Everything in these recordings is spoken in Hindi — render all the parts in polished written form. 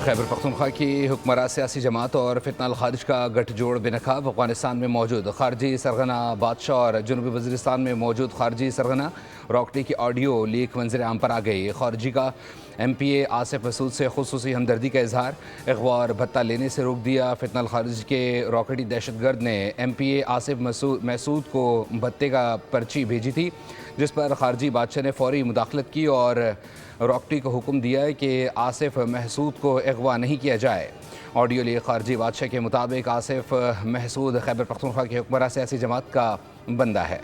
खैबर पख्तूनख्वा की हुक्मरान सियासी जमात और फितनाल खारिज का गठजोड़ बेनकाब। अफगानिस्तान में मौजूद खारजी सरगना बादशाह और जनूबी वज़ीरिस्तान में मौजूद खारजी सरगना रॉकटी की ऑडियो लीक मंजर आम पर आ गई। खारजी का MPA आसिफ मसूद से खुसूसी हमदर्दी का इजहार, अगवा और भत्ता लेने से रोक दिया। फितनाल खारिज के रॉकेटी दहशतगर्द ने MPA आसिफ मसूद को भत्ते का पर्ची भेजी थी, जिस पर खारजी बादशाह ने फौरी मुदाखलत की और रॉकटी को हुक्म दिया है कि आसिफ महसूद को अगवा नहीं किया जाए। ऑडियो लिए खारजी बादशाह के मुताबिक आसिफ महसूद खैबर पख्तूनख्वा के हुक्मरान सियासी जमात का बंदा है।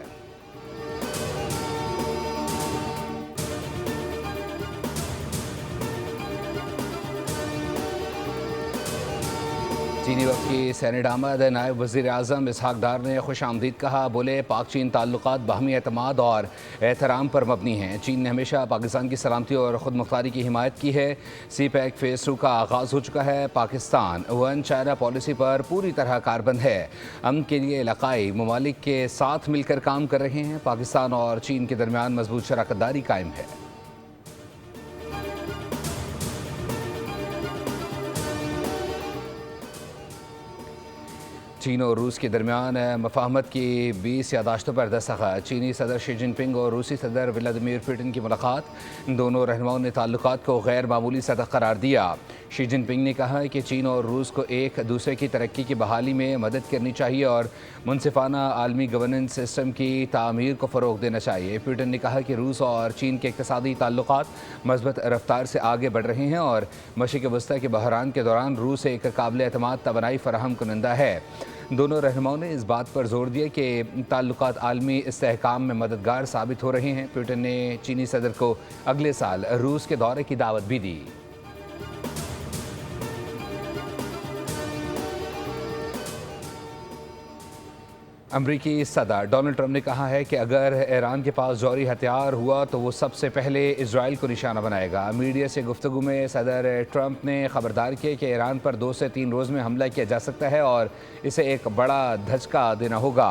चीनी वक्त की सेनेट आमद नायब वज़ीर आज़म इसहाक डार ने खुश आमदीद कहा। बोले, पाक चीन ताल्लुकात बाहमी एतमाद और एहतराम पर मबनी हैं। चीन ने हमेशा पाकिस्तान की सलामती और ख़ुद मुख्तारी की हिमायत की है। CPEC फेज़ 2 का आगाज़ हो चुका है। पाकिस्तान वन चाइना पॉलिसी पर पूरी तरह कारबंद है। अमन के लिए इलाक़ाई ममालिक के साथ मिलकर काम कर रहे हैं। पाकिस्तान और चीन के दरमियान मजबूत शराकतदारी कायम है। चीन और रूस के दरमियान मफाहमत की 20 यादाश्तों पर दस्तखत। चीनी सदर शी जिनपिंग और रूसी सदर व्लादिमीर पुतिन की मुलाकात। दोनों रहनुमाओं ने ताल्लुकात को गैर मामूली सतह करार दिया। शी जिनपिंग ने कहा कि चीन और रूस को एक दूसरे की तरक्की की बहाली में मदद करनी चाहिए और मुनसिफाना आलमी गवर्नेंस सिस्टम की तामीर को फ़रोग़ देना चाहिए। पुतिन ने कहा कि रूस और चीन के इक़्तिसादी ताल्लुकात मज़बूत रफ्तार से आगे बढ़ रहे हैं और मशरिक़ वस्ता के बहरान के दौरान रूस एक काबिल एतमाद तवानाई फराहम कुनंदा है। दोनों रहनुमाओं ने इस बात पर जोर दिया कि ताल्लुकात आलमी इस्तेहकाम में मददगार साबित हो रहे हैं। पुतिन ने चीनी सदर को अगले साल रूस के दौरे की दावत भी दी। अमरीकी सदर डोनाल्ड ट्रंप ने कहा है कि अगर ईरान के पास जौहरी हथियार हुआ तो वो सबसे पहले इजराइल को निशाना बनाएगा। मीडिया से गुफ्तगू में सदर ट्रंप ने खबरदार किया कि ईरान पर 2 से 3 रोज़ में हमला किया जा सकता है और इसे एक बड़ा धचका देना होगा।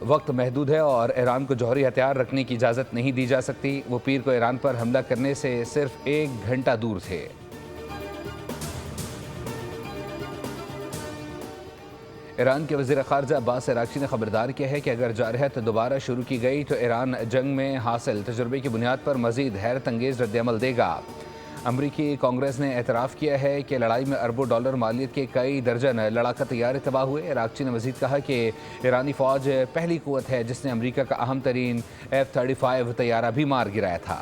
वक्त महदूद है और ईरान को जौहरी हथियार रखने की इजाज़त नहीं दी जा सकती। वो पीर को ईरान पर हमला करने से सिर्फ 1 घंटा दूर थे। ईरान के वज़ीर ख़ारजा अब्बास अराग़ची ने खबरदार किया है कि अगर जारहत दोबारा शुरू की गई तो ईरान जंग में हासिल तजुर्बे की बुनियाद पर मज़ीद हैरत अंगेज़ रद्दअमल देगा। अमरीकी कांग्रेस ने एतराफ़ किया है कि लड़ाई में अरबों डॉलर मालियत के कई दर्जन लड़ाका तैयार तबाह हुए। अराग़ची ने मज़ीद कहा कि ईरानी फ़ौज पहली क़ुव्वत है जिसने अमरीका का अहम तरीन F-35 तैयारा भी मार गिराया था।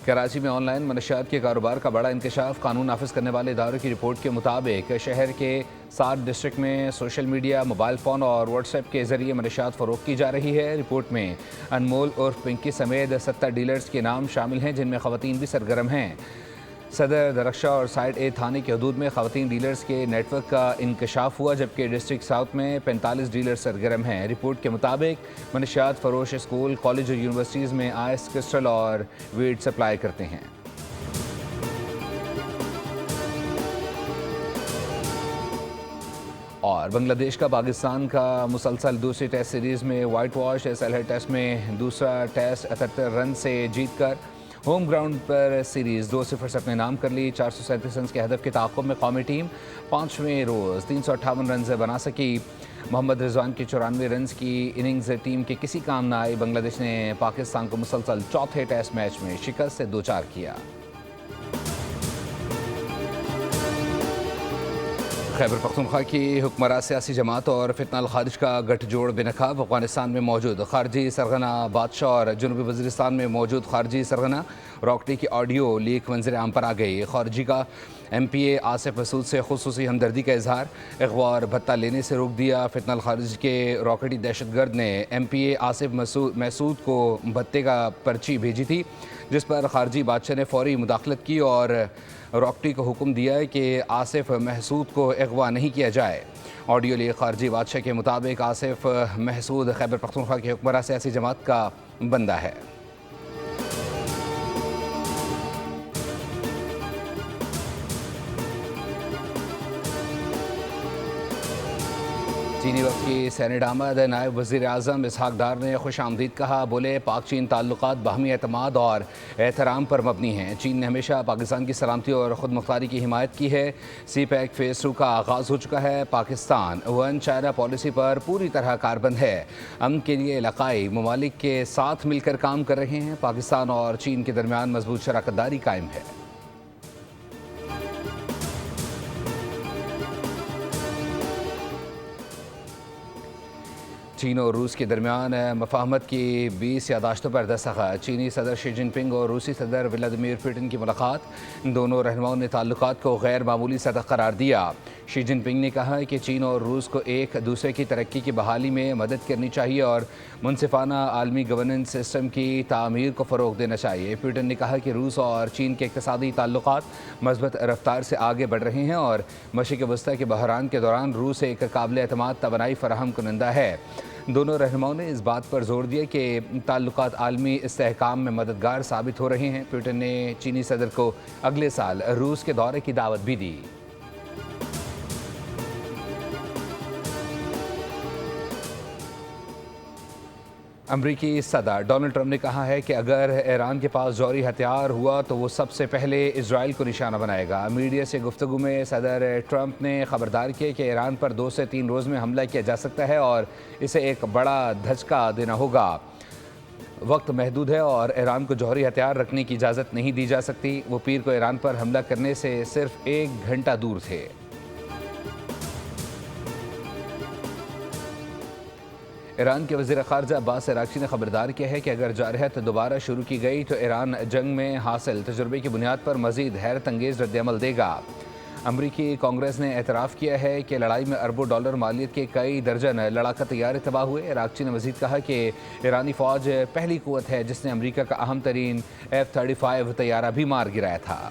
कराची में ऑनलाइन मनशियात के कारोबार का बड़ा इंकशाफ। कानून नाफिज करने वाले इदारों की रिपोर्ट के मुताबिक शहर के 7 डिस्ट्रिक्ट में सोशल मीडिया, मोबाइल फ़ोन और व्हाट्सएप के ज़रिए मनशियात फ़रोख्त की जा रही है। रिपोर्ट में अनमोल उर्फ पिंकी समेत 70 डीलर्स के नाम शामिल हैं, जिनमें ख़वातीन भी सरगर्म हैं। सदर दरख्शा और साइड ए थाने के हदूद में ख़वातीन डीलर्स के नेटवर्क का इंकशाफ हुआ, जबकि डिस्ट्रिक्ट साउथ में 45 डीलर सरगर्म हैं। रिपोर्ट के मुताबिक मनशियात फ़रोश स्कूल, कॉलेज और यूनिवर्सिटीज़ में आइस, क्रिस्टल और वीड सप्लाई करते हैं। और बांग्लादेश का पाकिस्तान का मुसलसल दूसरी टेस्ट सीरीज़ में वाइट वॉश। SL टेस्ट में दूसरा टेस्ट 78 रन से जीत कर होम ग्राउंड पर सीरीज़ 2-0 से अपने नाम कर ली। 437 रन के हदफ के ताक़ुब में कौमी टीम 5वें रोज़ 358 रन बना सकी। मोहम्मद रिजवान की 94 रन की इनिंग्स टीम के किसी काम न आई। बांग्लादेश ने पाकिस्तान को मुसलसल चौथे टेस्ट मैच में शिकस्त से 2-4 किया। खैबर पख्तूनख्वा की हुक्मरान सियासी जमात और फितनाल खारिज का गठजोड़ बेनकाब। अफगानिस्तान में मौजूद खारजी सरगना बादशाह और जनूबी वज़ीरिस्तान में मौजूद खारजी सरगना रॉकटी की ऑडियो लीक मंजर आम पर आ गई। खारजी का MPA आसिफ मसूद से खुसूसी हमदर्दी का इजहार, अगवा और भत्ता लेने से रोक दिया। फितनाल खारिज के रॉकेटी दहशतगर्द ने MPA आसिफ मसूद को भत्ते का पर्ची भेजी थी, जिस पर खारजी बादशाह ने फौरी मुदाखलत की और रॉकटी को हुक्म दिया है कि आसिफ महसूद को अगवा नहीं किया जाए। ऑडियो लिए खारजी बादशाह के मुताबिक आसिफ महसूद खैबर पख्तूनख्वा के हुक्मरान सियासी जमात का बंदा है। चीनी वक्त की सेनेट आमद नायब वज़ीर आज़म इसहाक डार ने खुश आमदीद कहा। बोले पाक चीन ताल्लुकात बाहमी एतमाद और एहतराम पर मबनी हैं। चीन ने हमेशा पाकिस्तान की सलामती और ख़ुद मुख्तारी की हिमायत की है। सी पैक फेज़ 2 का आगाज़ हो चुका है। पाकिस्तान वन चाइना पॉलिसी पर पूरी तरह कारबंद है। अमन के लिए इलाकाई ममालिक के साथ मिलकर काम कर रहे हैं। पाकिस्तान और चीन के दरमियान मजबूत शराकत दारी कायम है। चीन और रूस के दरमियान मफाहमत की 20 यादाश्तों पर दस्तखत। चीनी सदर शी जिनपिंग और रूसी सदर व्लादिमीर पुतिन की मुलाकात। दोनों रहनुमाओं ने ताल्लुकात को गैर मामूली सतह करार दिया। शी जिनपिंग ने कहा कि चीन और रूस को एक दूसरे की तरक्की की बहाली में मदद करनी चाहिए और मुनसिफाना आलमी गवर्नेंस सिस्टम की तामीर को फ़रोग देना चाहिए। पुतिन ने कहा कि रूस और चीन के इक़्तिसादी ताल्लुकात मज़बूत रफ्तार से आगे बढ़ रहे हैं और मशरिक़ वस्ता के बहरान के दौरान रूस एक काबिल एतमाद तवानाई फराहम कुनंदा है। दोनों रहनुमाओं ने इस बात पर जोर दिया कि ताल्लुकात आलमी इस्तेहकाम में मददगार साबित हो रहे हैं। पुतिन ने चीनी सदर को अगले साल रूस के दौरे की दावत भी दी। अमरीकी सदर डोनाल्ड ट्रंप ने कहा है कि अगर ईरान के पास जौहरी हथियार हुआ तो वो सबसे पहले इजराइल को निशाना बनाएगा। मीडिया से गुफ्तगू में सदर ट्रंप ने खबरदार किया कि ईरान पर 2 से 3 रोज़ में हमला किया जा सकता है और इसे एक बड़ा धचका देना होगा। वक्त महदूद है और ईरान को जौहरी हथियार रखने की इजाज़त नहीं दी जा सकती। वो पीर को ईरान पर हमला करने से सिर्फ 1 घंटा दूर थे। ईरान के वज़ीर ख़ारजा अब्बास अराग़ची ने खबरदार किया है कि अगर जारहत दोबारा शुरू की गई तो ईरान जंग में हासिल तजुर्बे की बुनियाद पर मज़ीद हैरत अंगेज़ रद्दअमल देगा। अमरीकी कांग्रेस ने एतराफ़ किया है कि लड़ाई में अरबों डॉलर मालियत के कई दर्जन लड़ाका तैयार तबाह हुए। अराग़ची ने मज़ीद कहा कि ईरानी फ़ौज पहली क़ुव्वत है जिसने अमरीका का अहम तरीन F-35 तैयारा भी मार गिराया था।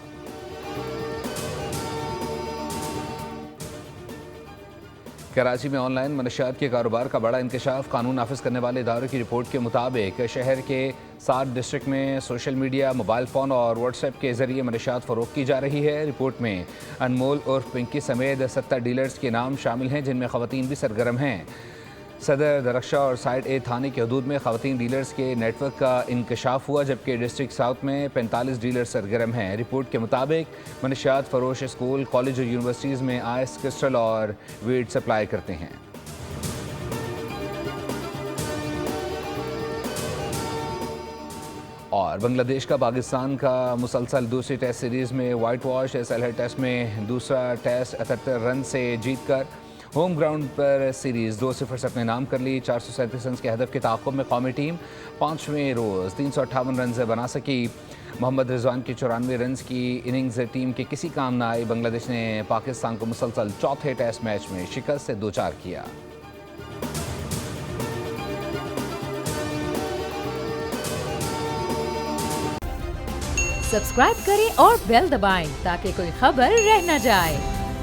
कराची में ऑनलाइन मनशियात के कारोबार का बड़ा इंकशाफ। कानून नाफिज करने वाले इदारों की रिपोर्ट के मुताबिक शहर के 7 डिस्ट्रिक्ट में सोशल मीडिया, मोबाइल फ़ोन और व्हाट्सएप के ज़रिए मनशियात फ़रोख्त की जा रही है। रिपोर्ट में अनमोल उर्फ पिंकी समेत 70 डीलर्स के नाम शामिल हैं जिनमें ख़वातीन भी सरगर्म हैं। सदर दरख्शा और साइड ए थाने के हदूद में ख़वातीन डीलर्स के नेटवर्क का इंकशाफ हुआ जबकि डिस्ट्रिक्ट साउथ में 45 डीलर सरगर्म हैं। रिपोर्ट के मुताबिक मनशियात फ़रोश स्कूल, कॉलेज और यूनिवर्सिटीज़ में आइस, क्रिस्टल और वीड सप्लाई करते हैं। और बांग्लादेश का पाकिस्तान का मुसलसल दूसरी टेस्ट सीरीज़ में वाइट वॉश। SL टेस्ट में दूसरा टेस्ट 78 रन से जीत कर होम ग्राउंड पर सीरीज़ 2-0 से अपने नाम कर ली। 437 रन के हदफ के ताक़ुब में कौमी टीम 5वें रोज़ 358 रन से बना सकी। मोहम्मद रिजवान की 94 रन की इनिंग्स टीम के किसी काम न आई। बांग्लादेश ने पाकिस्तान को मुसलसल चौथे टेस्ट मैच में शिकस्त से 2-4 किया। सब्सक्राइब करें और बेल दबाएं ताकि कोई खबर रह न जाए।